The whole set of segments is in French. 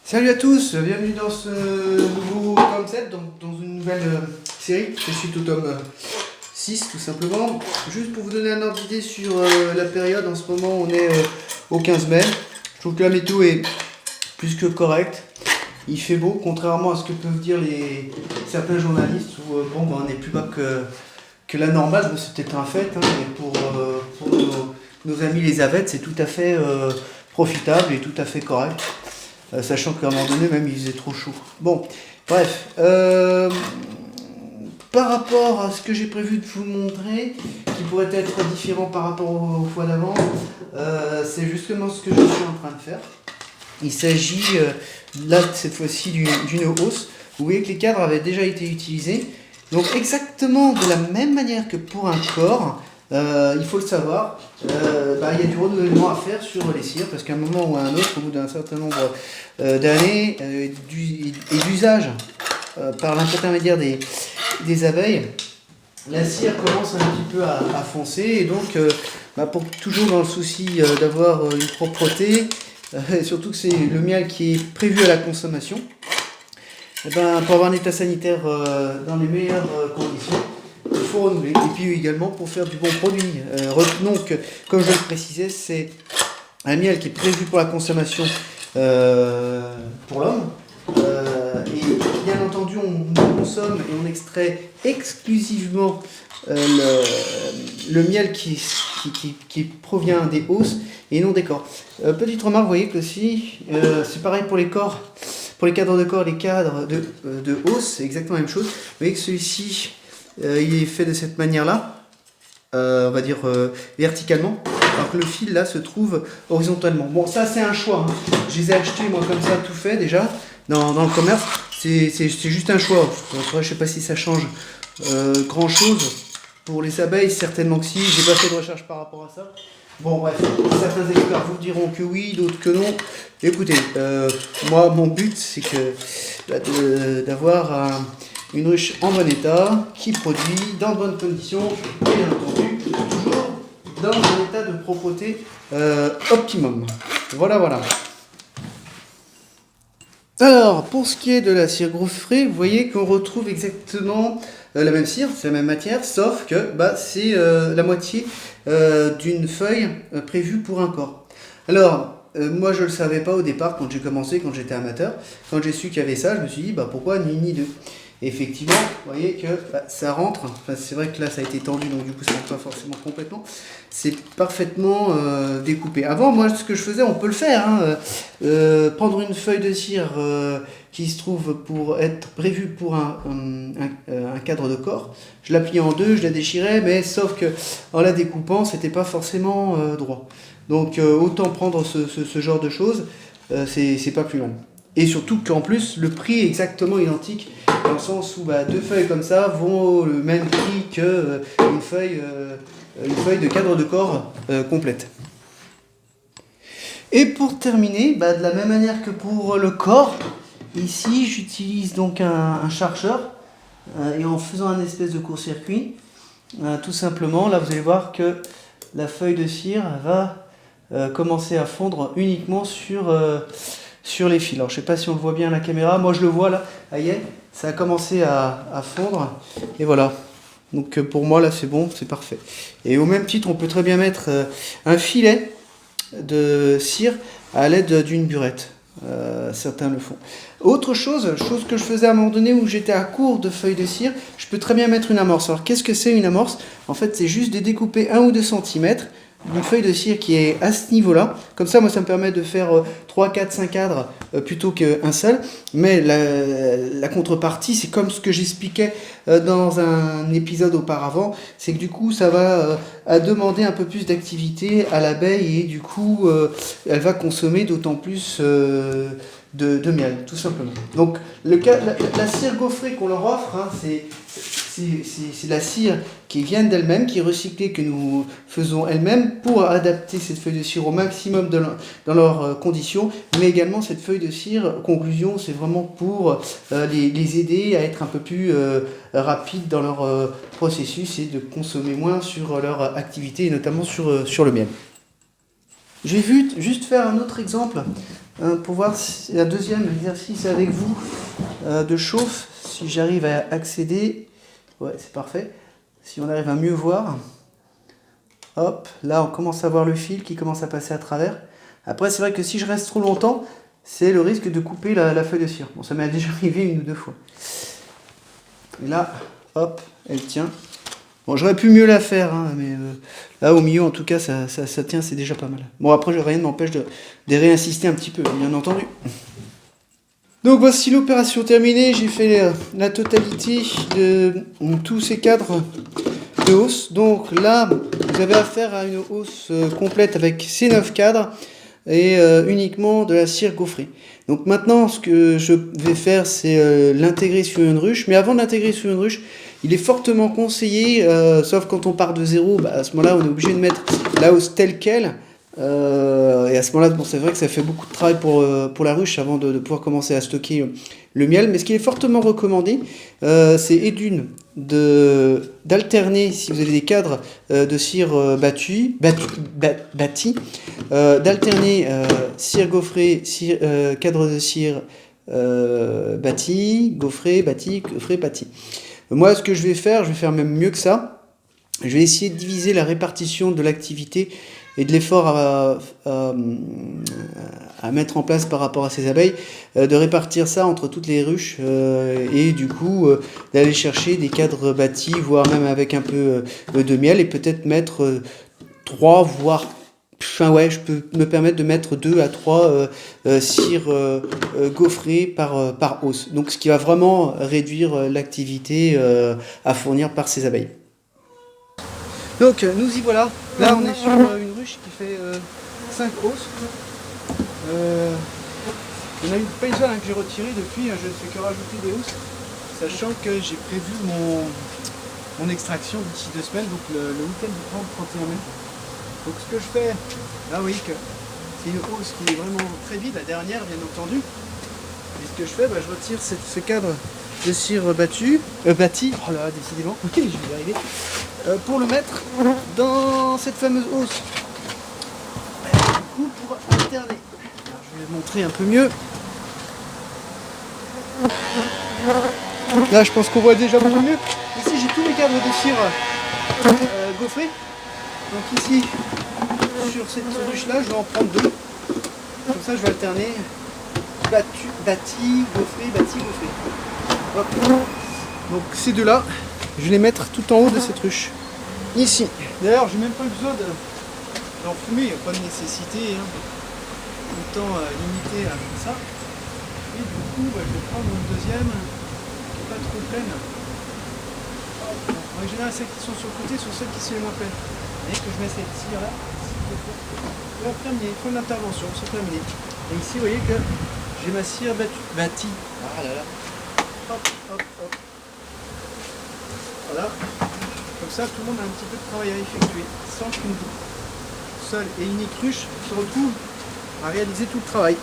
Salut à tous, bienvenue dans ce nouveau tome 7, donc dans une nouvelle série. Je suis au tome 6 tout simplement. Juste pour vous donner un ordre d'idée sur la période, en ce moment on est au 15 mai. Je trouve que la météo est plus que correcte. Il fait beau, contrairement à ce que peuvent dire certains journalistes, où on est plus bas que la normale. Bon, c'est peut-être un fait, hein, mais pour nos amis les avettes, c'est tout à fait profitable et tout à fait correct. Sachant qu'à un moment donné, même, il faisait trop chaud. Bon, bref. Par rapport à ce que j'ai prévu de vous montrer, qui pourrait être différent par rapport aux fois d'avant, c'est justement ce que je suis en train de faire. Il s'agit, là, cette fois-ci, d'une hausse. Vous voyez que les cadres avaient déjà été utilisés. Donc, exactement de la même manière que pour un corps, il faut le savoir, il y a du renouvellement à faire sur les cires, parce qu'à un moment ou à un autre, au bout d'un certain nombre d'années et d'usage par l'intermédiaire des abeilles, la cire commence un petit peu à foncer, et donc pour toujours dans le souci d'avoir une propreté, et surtout que c'est le miel qui est prévu à la consommation, pour avoir un état sanitaire dans les meilleures conditions, il faut renouveler. Et puis également pour faire du bon produit. Retenons que, comme je le précisais, c'est un miel qui est prévu pour la consommation pour l'homme. Et bien entendu, on consomme et on extrait exclusivement le miel qui provient des hausses et non des corps. Petite remarque, vous voyez que aussi, c'est pareil pour les corps. Pour les cadres de corps, les cadres de hausse, c'est exactement la même chose. Vous voyez que celui-ci, il est fait de cette manière-là, on va dire verticalement, alors que le fil là se trouve horizontalement. Bon, ça c'est un choix, hein. Je les ai achetés moi comme ça, tout fait déjà, dans le commerce. C'est juste un choix. Je ne sais pas si ça change grand-chose. Pour les abeilles, certainement que si. J'ai pas fait de recherche par rapport à ça. Bon bref, certains experts vous diront que oui, d'autres que non. Écoutez, moi mon but c'est que d'avoir une ruche en bon état, qui produit dans de bonnes conditions, et bien entendu, toujours dans un état de propreté optimum. Voilà. Alors, pour ce qui est de la cire gaufrée, vous voyez qu'on retrouve exactement la même cire, c'est la même matière, sauf que c'est la moitié d'une feuille prévue pour un corps. Alors, moi je ne le savais pas au départ quand j'ai commencé, quand j'étais amateur. Quand j'ai su qu'il y avait ça, je me suis dit pourquoi ni deux. Et effectivement, vous voyez que ça rentre. Enfin, c'est vrai que là ça a été tendu, donc du coup ça ne rentre pas forcément complètement. C'est parfaitement découpé. Avant, moi ce que je faisais, on peut le faire, hein, prendre une feuille de cire qui se trouve pour être prévue pour un cadre de corps. Je la pliais en deux, je la déchirais, mais sauf que en la découpant, c'était pas forcément droit. Donc autant prendre ce genre de choses, c'est pas plus mal. Et surtout qu'en plus, le prix est exactement identique, dans le sens où deux feuilles comme ça vont le même prix qu'une feuille de cadre de corps complète. Et pour terminer, de la même manière que pour le corps, ici j'utilise donc un chargeur, et en faisant un espèce de court-circuit, tout simplement, là vous allez voir que la feuille de cire va commencer à fondre uniquement sur les fils. Alors je ne sais pas si on le voit bien à la caméra, moi je le vois là, ça a commencé à fondre, et voilà. Donc pour moi là c'est bon, c'est parfait. Et au même titre, on peut très bien mettre un filet de cire à l'aide d'une burette. Certains le font. Autre chose que je faisais à un moment donné où j'étais à court de feuilles de cire, je peux très bien mettre une amorce. Alors qu'est-ce que c'est une amorce ? En fait, c'est juste de découper 1 ou 2 cm d'une feuille de cire qui est à ce niveau-là. Comme ça, moi, ça me permet de faire 3, 4, 5 cadres plutôt qu'un seul. Mais la contrepartie, c'est comme ce que j'expliquais dans un épisode auparavant, c'est que du coup, ça va demander un peu plus d'activité à l'abeille, et du coup, elle va consommer d'autant plus de miel, tout simplement. Donc, la cire gaufrée qu'on leur offre, hein, c'est la cire qui vient d'elle-même, qui est recyclée, que nous faisons elle-même pour adapter cette feuille de cire au maximum dans leurs conditions, mais également cette feuille de cire, conclusion, c'est vraiment pour les aider à être un peu plus rapides dans leur processus et de consommer moins sur leur activité, et notamment sur le miel. Je vais juste faire un autre exemple pour voir si, la deuxième exercice avec vous de chauffe, si j'arrive à accéder. Ouais, c'est parfait. Si on arrive à mieux voir. Hop, là on commence à voir le fil qui commence à passer à travers. Après, c'est vrai que si je reste trop longtemps, c'est le risque de couper la feuille de cire. Bon, ça m'est déjà arrivé 1 ou 2 fois. Et là, hop, elle tient. Bon, j'aurais pu mieux la faire, hein, mais là au milieu, en tout cas, ça tient, c'est déjà pas mal. Bon, après, rien ne m'empêche de réinsister un petit peu, bien entendu. Donc voici l'opération terminée. J'ai fait la totalité de tous ces cadres de hausse. Donc là, vous avez affaire à une hausse complète avec ces 9 cadres et uniquement de la cire gaufrée. Donc maintenant, ce que je vais faire, c'est l'intégrer sur une ruche. Mais avant de l'intégrer sur une ruche, il est fortement conseillé, sauf quand on part de zéro, à ce moment-là, on est obligé de mettre la hausse telle qu'elle. Et à ce moment-là, bon, c'est vrai que ça fait beaucoup de travail pour la ruche avant de pouvoir commencer à stocker le miel. Mais ce qui est fortement recommandé, c'est d'alterner, si vous avez des cadres de cire bâtie, d'alterner cire gaufrée, cadre de cire bâti, gaufré, bâti, gaufré, bâti. Moi, ce que je vais faire même mieux que ça. Je vais essayer de diviser la répartition de l'activité et de l'effort à mettre en place par rapport à ces abeilles, de répartir ça entre toutes les ruches et du coup d'aller chercher des cadres bâtis, voire même avec un peu de miel et peut-être mettre 3 voire... Enfin ouais, je peux me permettre de mettre 2 à 3 cires gaufrées par hausse. Donc ce qui va vraiment réduire l'activité à fournir par ces abeilles. Donc nous y voilà. Là on est sur une ruche qui fait 5 hausses. Il y en a une paysanne que j'ai retirée depuis, je ne fais que rajouter des hausses, sachant que j'ai prévu mon extraction d'ici 2 semaines, donc le week-end du 30-31 mai. Donc ce que je fais, là vous voyez que c'est une hausse qui est vraiment très vide, la dernière bien entendu. Et ce que je fais, je retire ce cadre de cire bâti, oh là décidément, ok je vais y arriver, pour le mettre dans cette fameuse hausse. Du coup pour alterner. Alors, je vais montrer un peu mieux. Là je pense qu'on voit déjà beaucoup mieux. Ici j'ai tous mes cadres de cire gaufrés. Donc ici, sur cette ruche là, je vais en prendre 2. Comme ça je vais alterner bâti, gaufré, bâti, gaufré. Hop. Donc ces deux-là, je vais les mettre tout en haut de cette ruche. Ici. D'ailleurs, j'ai même pas besoin d'en fumer, il n'y a pas de nécessité. Autant limiter comme ça. Et du coup, je vais prendre une deuxième qui n'est pas trop pleine. En général, celles qui sont sur le côté sont celles qui sont les moins pleines. Et que je mets cette cire là. Et après, il faut une intervention, c'est terminé. Et ici, vous voyez que j'ai ma cire bâtie. Ah là là. Hop, hop, hop. Voilà. Comme ça, tout le monde a un petit peu de travail à effectuer, sans qu'une seule et unique ruche se retrouve à réaliser tout le travail.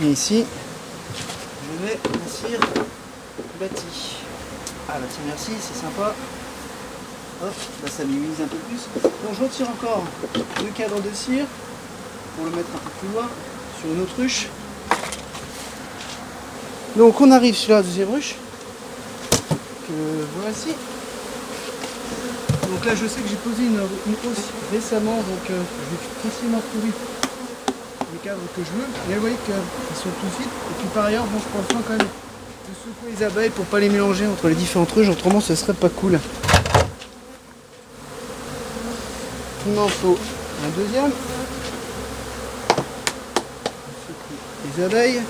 Et ici, je mets ma cire bâtie. Ah bah tiens, merci, c'est sympa. Hop, là ça minimise un peu plus. Donc je retire encore 2 cadres de cire pour le mettre un peu plus loin sur une autre ruche. Donc on arrive sur la deuxième ruche que voici. Donc là je sais que j'ai posé une hausse récemment, donc je vais facilement trouver les cadres que je veux. Et vous voyez qu'ils sont tout vides. Et puis par ailleurs, bon, je prends soin quand même de secouer les abeilles pour pas les mélanger entre les différentes ruches, autrement ce serait pas cool. Il m'en faut un deuxième. Les abeilles.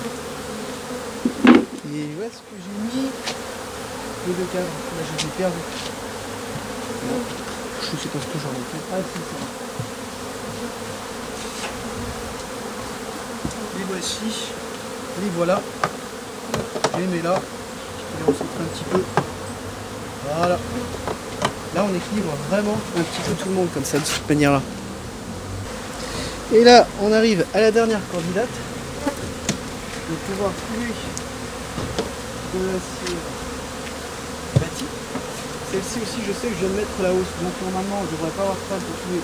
Et où est-ce que j'ai mis les 2 cadres? Là je les ai perdus. Non, je sais pas ce que j'en ai fait. Ah si, c'est bon. Les voici. Les voilà. Je les mets là. Je vais en centrer un petit peu. Voilà. Là on équilibre vraiment un petit peu tout le monde comme ça, de cette manière là. Et là on arrive à la dernière candidate. De pouvoir trouver de la cire bâtie. Celle-ci aussi je sais que je viens de mettre la hausse, donc normalement je ne devrais pas avoir de problème pour trouver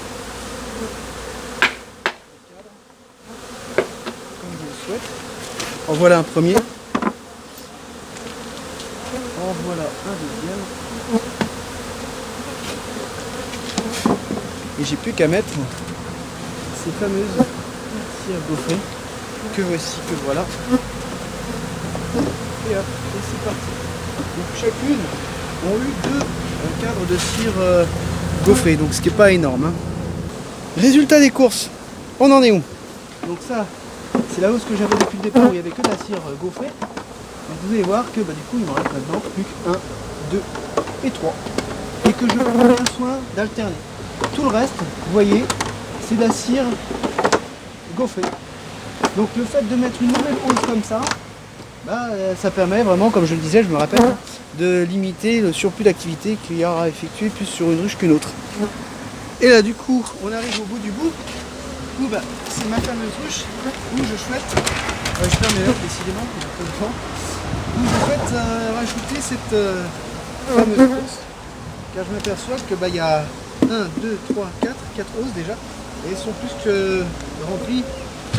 chouette. En voilà un premier. En voilà un deuxième. Et j'ai plus qu'à mettre ces fameuses cires gaufrées que voici, que voilà. Et hop, et c'est parti. Donc chacune ont eu 2 cadres de cire gaufrée, donc ce qui n'est pas énorme. Hein. Résultat des courses, on en est où? Donc ça, c'est la hausse que j'avais depuis le départ où il n'y avait que de la cire gaufrée. Donc vous allez voir que du coup il me reste maintenant plus que 1, 2 et 3. Et que je prends bien soin d'alterner. Tout le reste, vous voyez, c'est de la cire gaufrée. Donc le fait de mettre une nouvelle hausse comme ça, ça permet vraiment, comme je le disais, je me rappelle, de limiter le surplus d'activité qu'il y aura effectué plus sur une ruche qu'une autre. Et là du coup, on arrive au bout du bout, où c'est ma fameuse ruche, où je souhaite, je ferme les lèvres décidément, où je souhaite rajouter cette fameuse hausse, car je m'aperçois que il y a 1, 2, 3, 4 hausses déjà, et elles sont plus que remplies.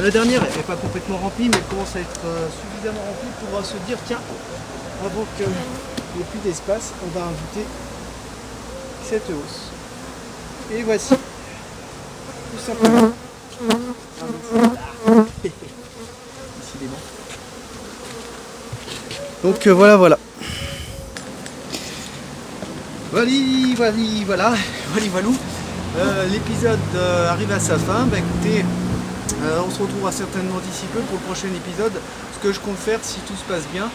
La dernière n'est pas complètement remplie, mais elle commence à être suffisamment remplie pour se dire tiens, avant qu'il n'y ait plus d'espace, on va rajouter cette hausse. Et voici, tout simplement. Décidément. Donc voilà. Voilà. L'épisode arrive à sa fin. Écoutez, on se retrouvera certainement d'ici peu pour le prochain épisode. Ce que je compte faire, si tout se passe bien,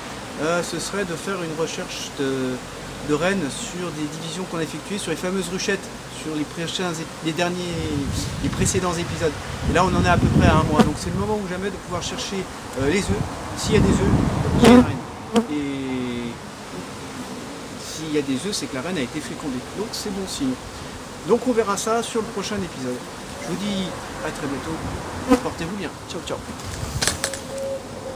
ce serait de faire une recherche de rennes sur des divisions qu'on a effectuées sur les fameuses ruchettes, sur les précédents épisodes. Et là, on en est à peu près à 1 mois. Donc c'est le moment ou jamais de pouvoir chercher les œufs. S'il y a des œufs, il y a une reine. Et s'il y a des œufs, c'est que la reine a été fécondée. Donc c'est bon signe. Donc on verra ça sur le prochain épisode. Je vous dis à très bientôt. Portez-vous bien. Ciao, ciao.